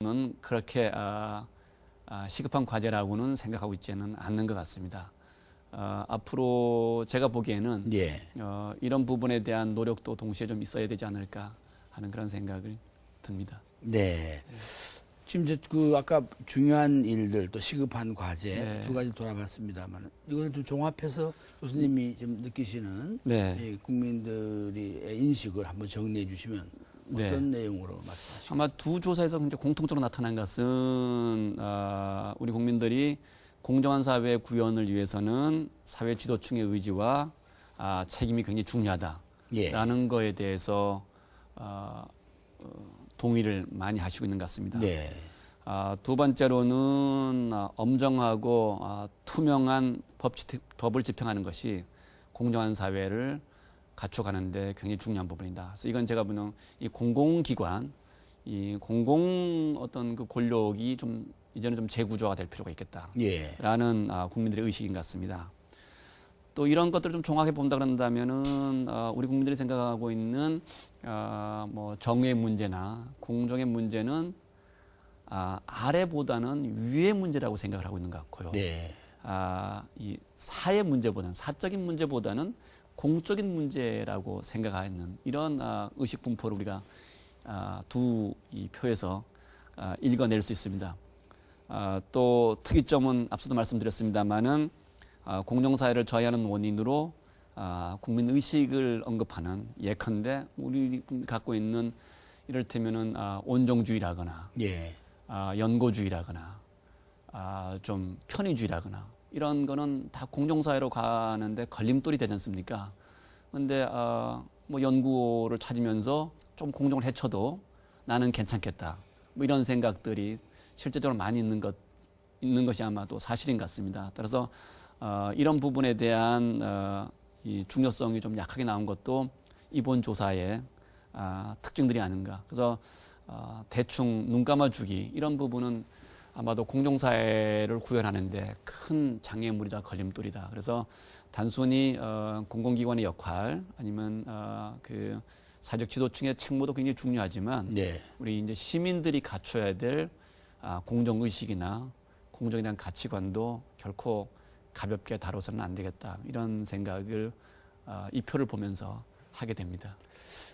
는 그렇게 시급한 과제라고는 생각하고 있지는 않는 것 같습니다. 앞으로 제가 보기에는 예. 이런 부분에 대한 노력도 동시에 좀 있어야 되지 않을까 하는 그런 생각을 듭니다. 네. 지금 이제 그 아까 중요한 일들 또 시급한 과제 네. 두 가지 돌아봤습니다만 이거는 좀 종합해서 교수님이 좀 느끼시는 네. 이 국민들의 인식을 한번 정리해 주시면 어떤 내용으로 말씀하시겠습니까? 아마 두 조사에서 굉장히 공통적으로 나타난 것은 우리 국민들이 공정한 사회 구현을 위해서는 사회 지도층의 의지와 책임이 굉장히 중요하다라는 거에 대해서 동의를 많이 하시고 있는 것 같습니다. 네. 두 번째로는 엄정하고 투명한 법을 집행하는 것이 공정한 사회를 갖춰가는데 굉장히 중요한 부분이다. 그래서 이건 제가 보는 이 공공기관, 이 공공 어떤 그 권력이 좀 이제는 좀 재구조화가 될 필요가 있겠다라는 국민들의 의식인 것 같습니다. 또 이런 것들을 좀 종합해 본다 그런다면은 우리 국민들이 생각하고 있는 뭐 정의의 문제나 공정의 문제는 아래보다는 위의 문제라고 생각을 하고 있는 것 같고요. 네. 이 사회 문제보다는 사적인 문제보다는 공적인 문제라고 생각하는 이런 의식 분포를 우리가 두 이 표에서 읽어낼 수 있습니다. 또 특이점은 앞서도 말씀드렸습니다마는 공정사회를 저해하는 원인으로 국민 의식을 언급하는 예컨대 우리 갖고 있는 이를테면은 온정주의라거나 예. 연고주의라거나 좀 편의주의라거나 이런 거는 다 공정사회로 가는데 걸림돌이 되지 않습니까? 그런데 뭐 연구를 찾으면서 좀 공정을 해쳐도 나는 괜찮겠다. 뭐 이런 생각들이 실제적으로 많이 있는 것이 아마도 사실인 것 같습니다. 따라서 이런 부분에 대한 이 중요성이 좀 약하게 나온 것도 이번 조사의 특징들이 아닌가. 그래서 대충 눈 감아주기 이런 부분은 아마도 공정사회를 구현하는데 큰 장애물이자 걸림돌이다. 그래서 단순히 공공기관의 역할 아니면 그 사회적 지도층의 책무도 굉장히 중요하지만 네. 우리 이제 시민들이 갖춰야 될 공정의식이나 공정에 대한 가치관도 결코 가볍게 다뤄서는 안 되겠다. 이런 생각을 이 표를 보면서 하게 됩니다.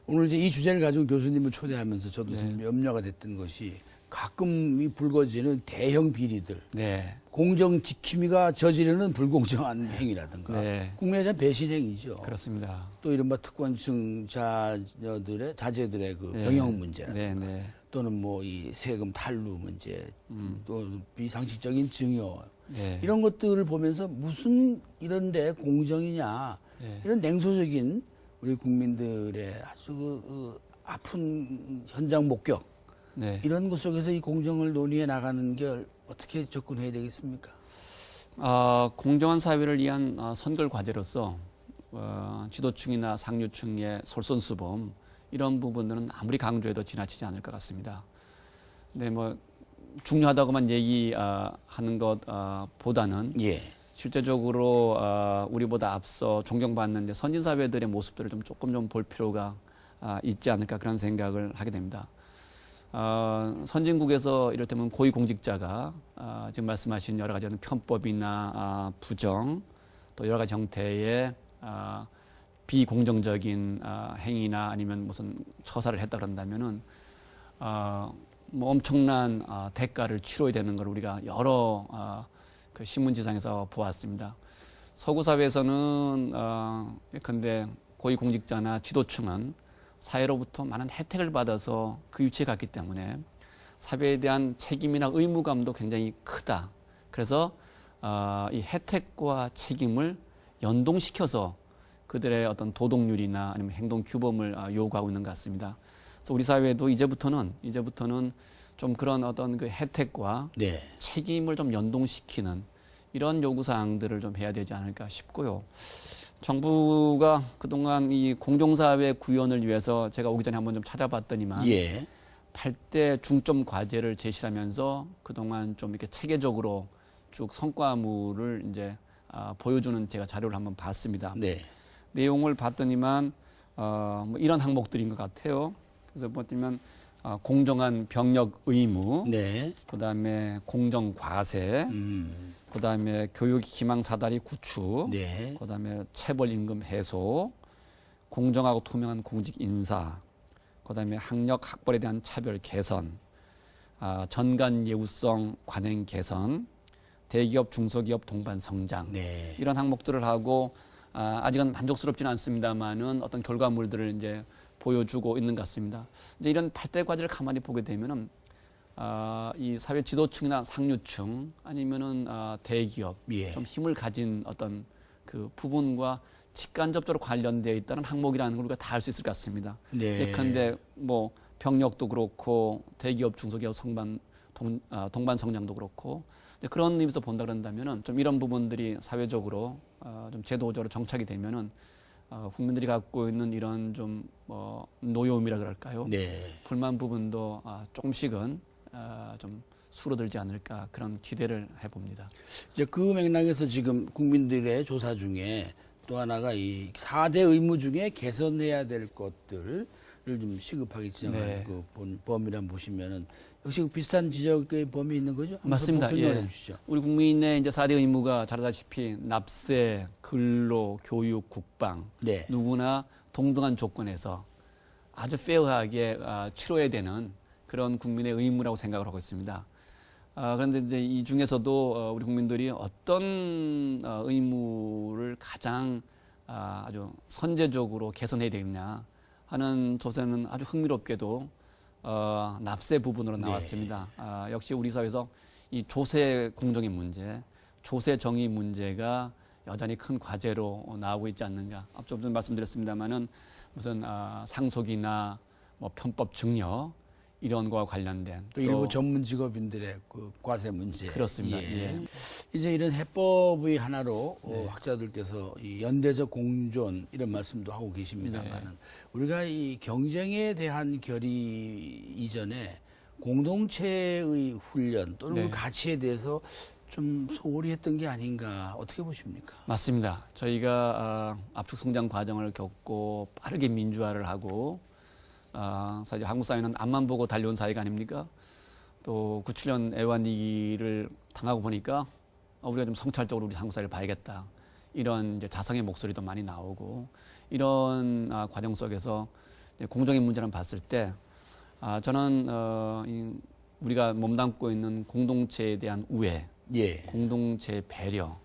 오늘 이제 이 주제를 가지고 교수님을 초대하면서 저도 좀 염려가 됐던 것이 가끔 이 불거지는 대형 비리들, 네. 공정 지킴이가 저지르는 불공정한 행위라든가 국민에 대한 배신 행위죠. 그렇습니다. 또 이른바 특권층 자제들의 그 병역 문제라든가 또는 뭐 이 세금 탈루 문제, 또 비상식적인 증여 이런 것들을 보면서 무슨 이런데 공정이냐 이런 냉소적인 우리 국민들의 아주 그 아픈 현장 목격 이런 것 속에서 이 공정을 논의해 나가는 게 어떻게 접근해야 되겠습니까? 공정한 사회를 위한 선걸 과제로서 지도층이나 상류층의 솔선수범 이런 부분들은 아무리 강조해도 지나치지 않을 것 같습니다. 네, 뭐 중요하다고만 얘기하는 것보다는 실제적으로 우리보다 앞서 존경받는 이제 선진 사회들의 모습들을 조금 좀 볼 필요가 있지 않을까 그런 생각을 하게 됩니다. 선진국에서 이를테면 고위공직자가 지금 말씀하신 여러 가지 편법이나 부정 또 여러 가지 형태의 비공정적인 행위나 아니면 무슨 처사를 했다 그런다면은 뭐 엄청난 대가를 치러야 되는 걸 우리가 여러 그 신문지상에서 보았습니다. 서구 사회에서는 예컨대 고위공직자나 지도층은 사회로부터 많은 혜택을 받아서 그 위치에 갔기 때문에 사회에 대한 책임이나 의무감도 굉장히 크다. 그래서 이 혜택과 책임을 연동시켜서 그들의 어떤 도덕률이나 아니면 행동 규범을 요구하고 있는 것 같습니다. 그래서 우리 사회도 이제부터는 좀 그런 어떤 그 혜택과 책임을 좀 연동시키는 이런 요구사항들을 좀 해야 되지 않을까 싶고요. 정부가 그동안 이 공정사회 구현을 위해서 제가 오기 전에 한번 좀 찾아봤더니만 8대 중점 과제를 제시하면서 그동안 좀 이렇게 체계적으로 쭉 성과물을 이제 보여주는 제가 자료를 한번 봤습니다. 내용을 봤더니만 뭐 이런 항목들인 것 같아요. 그래서 보면 공정한 병력 의무, 네. 그다음에 공정 과세, 그다음에 교육 희망 사다리 구축, 네. 그다음에 체벌 임금 해소, 공정하고 투명한 공직 인사, 그다음에 학력 학벌에 대한 차별 개선, 전관 예우성 관행 개선, 대기업 중소기업 동반 성장, 네. 이런 항목들을 하고 아직은 만족스럽지는 않습니다만은 어떤 결과물들을 이제 보여주고 있는 것 같습니다. 이제 이런 8대 과제를 가만히 보게 되면은 이 사회 지도층이나 상류층 아니면은 대기업 예. 좀 힘을 가진 어떤 그 부분과 직간접적으로 관련되어 있다는 항목이라는 걸 우리가 다 알 수 있을 것 같습니다. 네. 예컨대 뭐 병력도 그렇고 대기업 중소기업 동반 성장도 그렇고 그런 의미에서 본다 그런다면은 좀 이런 부분들이 사회적으로 좀 제도적으로 정착이 되면은 국민들이 갖고 있는 이런 좀 노여움이라 그럴까요? 네. 불만 부분도 조금씩은 좀 줄어들지 않을까 그런 기대를 해봅니다. 이제 그 맥락에서 지금 국민들의 조사 중에 또 하나가 이 4대 의무 중에 개선해야 될 것들을 좀 시급하게 지정한 네. 그 범위를 한번 보시면은 역시 비슷한 지적의 범위 있는 거죠? 맞습니다. 설명해 예. 주시죠. 우리 국민의 이제 4대 의무가 잘 알다시피 납세, 근로, 교육, 국방 네. 누구나 동등한 조건에서 아주 페어하게 치러야 되는 그런 국민의 의무라고 생각을 하고 있습니다. 그런데 이제 이 중에서도 우리 국민들이 어떤 의무를 가장 아주 선제적으로 개선해야 되겠냐 하는 조사는 아주 흥미롭게도 납세 부분으로 나왔습니다. 네. 역시 우리 사회에서 이 조세 공정의 문제, 조세 정의 문제가 여전히 큰 과제로 나오고 있지 않는가. 앞서도 말씀드렸습니다만은 무슨 상속이나 뭐 편법 증여 이런 거와 관련된 또 일부 전문 직업인들의 그 과세 문제. 그렇습니다. 예. 이제 이런 해법의 하나로 학자들께서 이 연대적 공존 이런 말씀도 하고 계십니다만은 우리가 이 경쟁에 대한 결의 이전에 공동체의 훈련 또는 그 가치에 대해서 좀 소홀히 했던 게 아닌가 어떻게 보십니까? 맞습니다. 저희가 압축 성장 과정을 겪고 빠르게 민주화를 하고 사실 한국 사회는 앞만 보고 달려온 사회가 아닙니까? 또 97년 애완위기를 당하고 보니까 우리가 좀 성찰적으로 우리 한국 사회를 봐야겠다. 이런 이제 자성의 목소리도 많이 나오고 이런 과정 속에서 공정의 문제를 봤을 때 저는 우리가 몸담고 있는 공동체에 대한 우애, 공동체의 배려,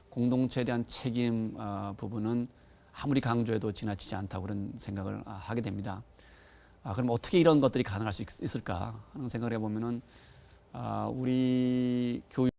공동체에 대한 책임 부분은 아무리 강조해도 지나치지 않다고 그런 생각을 하게 됩니다. 그럼 어떻게 이런 것들이 가능할 수 있을까 하는 생각을 해보면은 우리 교육